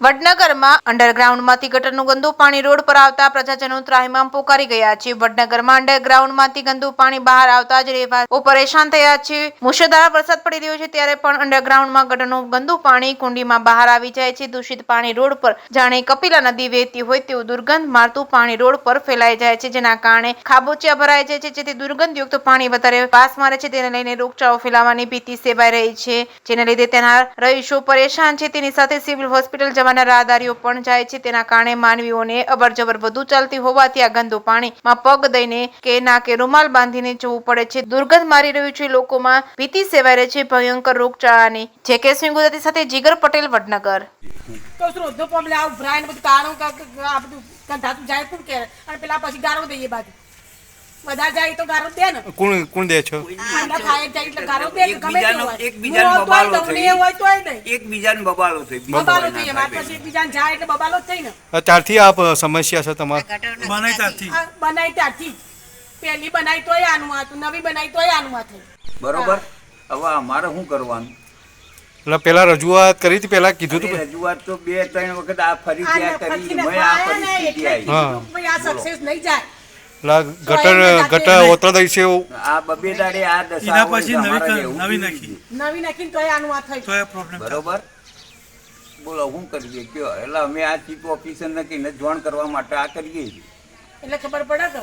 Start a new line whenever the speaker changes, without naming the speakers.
વડનગરમાં અંડરગ્રાઉન્ડમાંથી ગટરનું ગંદુ પાણી રોડ પર આવતા પ્રજાજનો ત્રાહિમામ પોકારી ગયા છે। વડનગરમાં અંડરગ્રાઉન્ડમાંથી ગંદુ પાણી બહાર આવતા જ રહેવાસીઓ પરેશાન થયા છે। મુશળધાર વરસાદ પડી રહ્યો છે ત્યારે પણ અંડરગ્રાઉન્ડમાં ગટરનું ગંદુ પાણી કુંડીમાં બહાર આવી જાય છે। દૂષિત પાણી રોડ પર જાણે કપિલા નદી વહેતી હોય તેવું દુર્ગંધ મારતું પાણી રોડ પર ફેલાઈ જાય છે, જેના કારણે ખાબોચિયા ભરાઈ જાય છે, જેથી દુર્ગંધયુક્ત પાણી વધારે વાસ મારે છે। તેને લઈને રોગચાળો ફેલાવાની ભીતિ સેવાઈ રહી છે, જેને લીધે તેના રહીશો પરેશાન છે। તેની સાથે સિવિલ હોસ્પિટલ જવાના રાહદારીઓ પણ જાય છે। તેના કારણે માનવીઓને અવરજવર વધુ ચાલતી હોવાથી આ ગંદુ પાણીમાં પગ દઈને કે નાકે રૂમાલ બાંધીને જવું પડે છે। દુર્ગંધ મારી રહ્યું છે, લોકોમાં ભીતિ સેવાઈ રહી છે ભયંકર રોગચાળાની। જે.કે. સિંહ ગુજરાતી સાથે જીગર પટેલ, વડનગર।
તો શ્રોધો પગલે આવું ભરાય ને બધું કાણું આ બધું કંધાતું જાય કોણ કે અને પેલા પછી ગારો દઈએ બાજુ બધા જાય તો ગારો દે ને
કોણ દે છો
આના ખાય જાય એટલે ગારો દે ગમે તે હોય
એકબીજાને બબાલો
તમને એ હોય તોય નહીં
એકબીજાને બબાલો થઈ
બબાલો થઈ વાત પછી એકબીજાને જાય એટલે બબાલો જ થઈ ને।
ત્યારથી આપ સમસ્યા છે તમારે
બનાવી ત્યારથી પહેલી બનાવી તોય આનું હતું, નવી બનાવી તોય આનું હતું,
બરોબર। હવે અમારે શું કરવાનું?
એટલે પેલા રજૂઆત કરી હતી, પેલા કીધું હતું
રજૂઆત તો 2-3 વખત આ ફરી કરી આ પરિસ્થિતિ આવી
આ સક્સેસ નહીં જાય
ગટર ઓતર દઈ છે
આ બબેદારે આ દશા પછી
નવી નાખીને તોય આનું આ થઈ
બરોબર। બોલો શું કરીએ કયો? એટલે અમે આ ચીફ ઓફિસર ને કહીને જોઈન કરવા માટે આ કરીએ છીએ
એટલે ખબર પડે કે